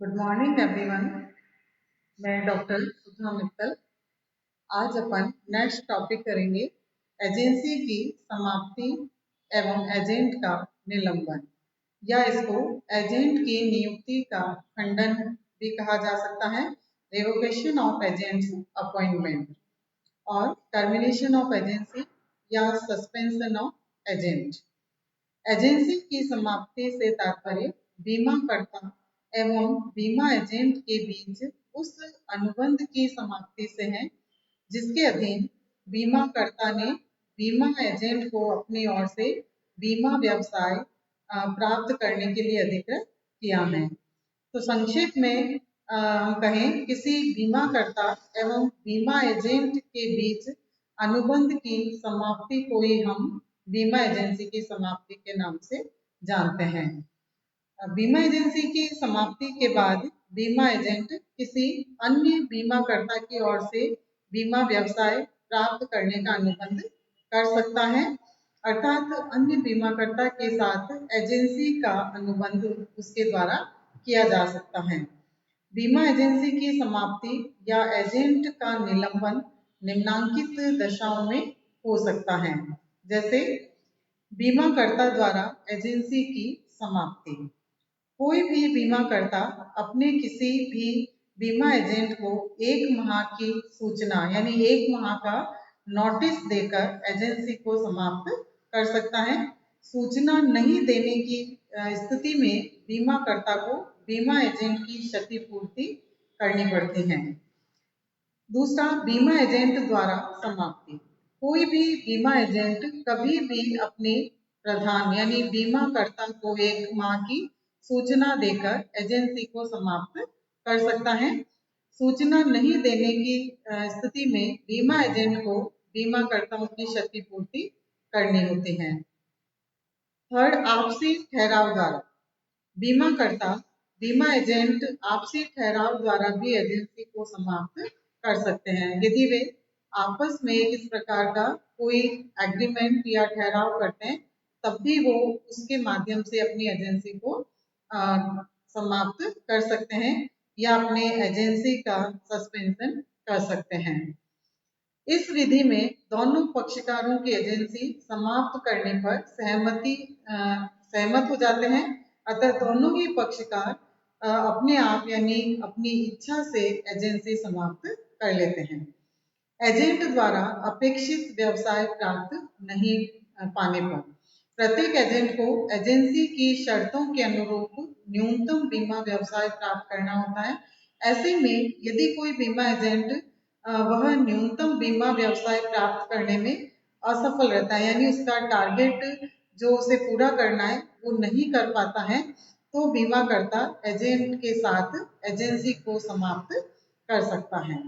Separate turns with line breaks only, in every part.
Good morning everyone. मैं doctor सुधा मित्तल। आज अपन next topic करेंगे एजेंसी की समाप्ति एवं एजेंट का निलंबन, या इसको एजेंट की नियुक्ति का खंडन भी कहा जा सकता है, रिवोकेशन ऑफ एजेंट्स अपॉइंटमेंट, और टर्मिनेशन ऑफ एजेंसी या सस्पेंशन ऑफ एजेंट। एजेंसी की समाप्ति से तात्पर्य बीमाकर्ता एवं बीमा एजेंट के बीच उस अनुबंध की समाप्ति से है जिसके अधीन बीमाकर्ता ने बीमा एजेंट को अपनी ओर से बीमा व्यवसाय प्राप्त करने के लिए अधिकृत किया है। तो संक्षेप में हम कहें, किसी बीमाकर्ता एवं बीमा एजेंट के बीच अनुबंध की समाप्ति को ही हम बीमा एजेंसी की समाप्ति के नाम से जानते हैं। बीमा एजेंसी की समाप्ति के बाद बीमा एजेंट किसी अन्य बीमाकर्ता की ओर से बीमा व्यवसाय प्राप्त करने का अनुबंध कर सकता है, अर्थात अन्य बीमाकर्ता के साथ एजेंसी का अनुबंध उसके द्वारा किया जा सकता है। बीमा एजेंसी की समाप्ति या एजेंट का निलंबन निम्नांकित दशाओं में हो सकता है, जैसे बीमाकर्ता द्वारा एजेंसी की समाप्ति। कोई भी बीमाकर्ता अपने किसी भी बीमा एजेंट को 1 माह की सूचना यानी 1 माह का नोटिस देकर एजेंसी को समाप्त कर सकता है। सूचना नहीं देने की स्थिति में बीमाकर्ता को बीमा एजेंट की क्षतिपूर्ति करनी पड़ती है। दूसरा, बीमा एजेंट द्वारा समाप्ति। कोई भी बीमा एजेंट कभी भी अपने प्रधान यानी बीमाकर्ता को 1 माह की सूचना देकर एजेंसी को समाप्त कर सकता है। सूचना नहीं देने की स्थिति में बीमा एजेंट को बीमाकर्ताओं की क्षतिपूर्ति करनी होती है। थर्ड, आपसी ठहराव द्वारा। बीमाकर्ता बीमा एजेंट आपसी ठहराव द्वारा भी एजेंसी को समाप्त कर सकते हैं। यदि वे आपस में इस प्रकार का कोई एग्रीमेंट या ठहराव करते हैं, तब भी वो उसके माध्यम से अपनी एजेंसी को समाप्त कर सकते हैं या अपने एजेंसी का सस्पेंशन कर सकते हैं। इस विधि में दोनों पक्षकारों की एजेंसी समाप्त करने पर सहमत हो जाते हैं, अतः दोनों ही पक्षकार अपने आप यानी अपनी इच्छा से एजेंसी समाप्त कर लेते हैं। एजेंट द्वारा अपेक्षित व्यवसाय प्राप्त नहीं पाने पर प्रत्येक एजेंट को एजेंसी की शर्तों के अनुरूप न्यूनतम बीमा व्यवसाय प्राप्त करना होता है। ऐसे में यदि कोई बीमा एजेंट वह न्यूनतम बीमा व्यवसाय प्राप्त करने में असफल रहता है, यानी उसका टारगेट जो उसे पूरा करना है वो नहीं कर पाता है, तो बीमाकर्ता एजेंट के साथ एजेंसी को समाप्त कर सकता है।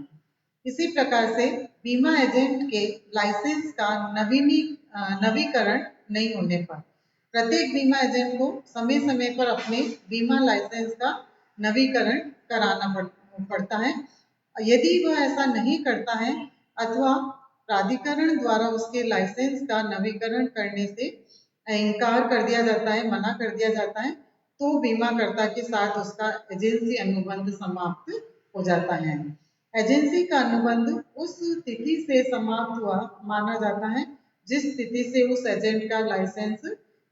इसी प्रकार से बीमा एजेंट के लाइसेंस का नवीकरण नहीं होने पर प्रत्येक बीमा एजेंट को समय समय पर अपने बीमा लाइसेंस का नवीकरण कराना पड़ता है। यदि वह ऐसा नहीं करता है अथवा प्राधिकरण द्वारा उसके लाइसेंस का नवीकरण करने से इनकार कर दिया जाता है, मना कर दिया जाता है, तो बीमाकर्ता के साथ उसका एजेंसी अनुबंध समाप्त हो जाता है। एजेंसी का अनुबंध उस तिथि से समाप्त हुआ माना जाता है जिस तिथि से उस एजेंट का लाइसेंस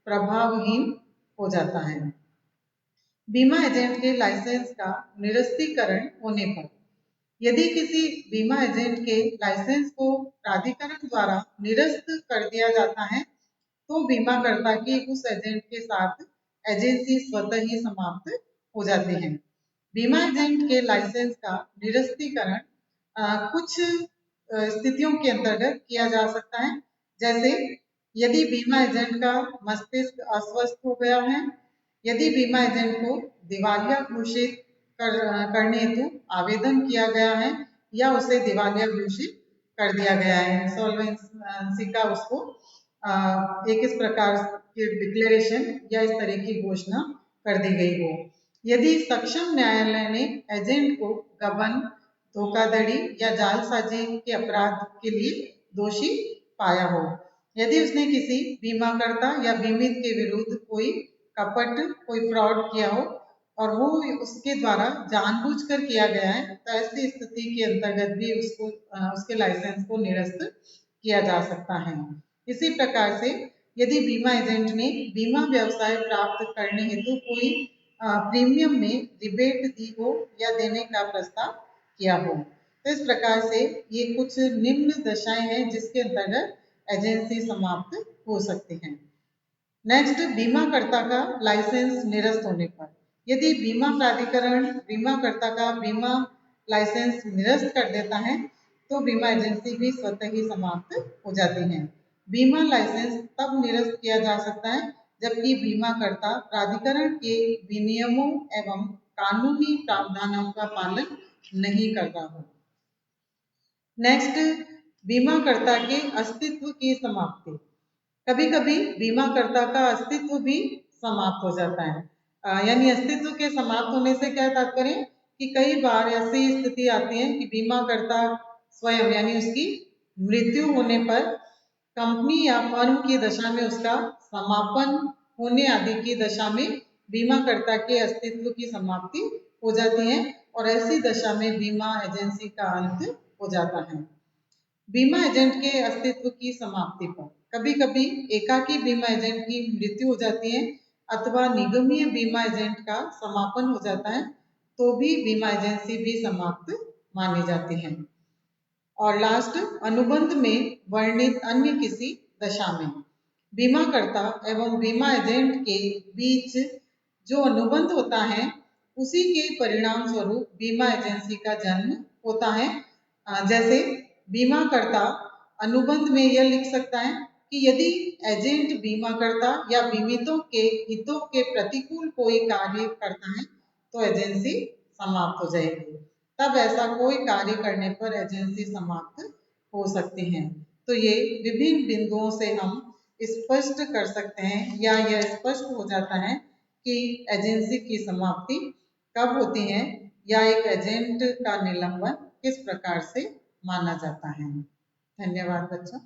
प्रभावहीन हो जाता है। बीमा एजेंट के लाइसेंस का निरस्तीकरण होने पर यदि किसी बीमा एजेंट के लाइसेंस को प्राधिकरण द्वारा निरस्त कर दिया जाता है, तो बीमाकर्ता की उस एजेंट के साथ एजेंसी स्वतः ही समाप्त हो जाती है। बीमा एजेंट के लाइसेंस का निरस्तीकरण कुछ स्थितियों के अंतर्गत किया जा सकता है, जैसे यदि बीमा एजेंट का मस्तिष्क अस्वस्थ हो गया है, यदि बीमा एजेंट को दिवालिया घोषित करने हेतु आवेदन किया गया है या उसे दिवालिया घोषित कर दिया गया है, इंसॉल्वेंसी का उसको एक इस प्रकार की डिक्लेरेशन या इस तरह की घोषणा कर दी गई हो। यदि सक्षम न्यायालय ने एजेंट को गबन, धोखाधड़ी या जालसाजी के अपराध के लिए दोषी पाया हो, यदि उसने किसी बीमाकर्ता या बीमित के विरुद्ध कोई कपट, कोई फ्रॉड किया हो, और वो उसके द्वारा जानबूझकर किया गया है, तो ऐसी स्थिति के अंतर्गत भी उसको उसके लाइसेंस को निरस्त किया जा सकता है। इसी प्रकार से यदि बीमा एजेंट ने बीमा व्यवसाय प्राप्त करने हेतु कोई प्रीमियम में रिबेट दी हो या देने का प्रस्ताव किया हो, तो इस प्रकार से ये कुछ निम्न दशाएं हैं जिसके अंतर्गत एजेंसी समाप्त हो सकती है। नेक्स्ट, बीमाकर्ता का लाइसेंस निरस्त होने पर, यदि बीमा प्राधिकरण बीमाकर्ता का बीमा लाइसेंस निरस्त कर देता है तो बीमा एजेंसी भी स्वतः ही समाप्त हो जाती है। बीमा लाइसेंस तब निरस्त किया जा सकता है जबकि बीमाकर्ता प्राधिकरण के विनियमों एवं कानूनी प्रावधानों का पालन नहीं करता हो। नेक्स्ट, बीमाकर्ता के अस्तित्व की समाप्ति। कभी कभी बीमाकर्ता का अस्तित्व भी समाप्त हो जाता है। यानी अस्तित्व के समाप्त होने से क्या तात्पर्य, कि कई बार ऐसी स्थिति आती है कि बीमाकर्ता स्वयं यानी उसकी मृत्यु होने पर कंपनी या फर्म की दशा में उसका समापन होने आदि की दशा में बीमाकर्ता के अस्तित्व की समाप्ति हो जाती है और ऐसी दशा में बीमा एजेंसी का अंत हो जाता है। बीमा एजेंट के अस्तित्व की समाप्ति पर कभी कभी एकाकी बीमा एजेंट की मृत्यु हो जाती है अथवा निगमीय बीमा एजेंट का समापन हो जाता है तो भी बीमा एजेंसी भी समाप्त मानी जाती है। और लास्ट, अनुबंध में वर्णित अन्य किसी दशा में बीमाकर्ता एवं बीमा एजेंट के बीच जो अनुबंध होता है उसी के परिणाम स्वरूप बीमा एजेंसी का जन्म होता है। जैसे बीमाकर्ता अनुबंध में यह लिख सकता है कि यदि एजेंट बीमाकर्ता या बीमितों के हितों के प्रतिकूल कोई कार्य करता है तो एजेंसी समाप्त हो जाएगी। तब ऐसा कोई कार्य करने पर एजेंसी समाप्त हो सकती है। तो ये विभिन्न बिंदुओं से हम स्पष्ट कर सकते हैं या यह स्पष्ट हो जाता है कि एजेंसी की समाप्ति कब होती है या एक एजेंट का निलंबन किस प्रकार से माना जाता है। धन्यवाद बच्चों।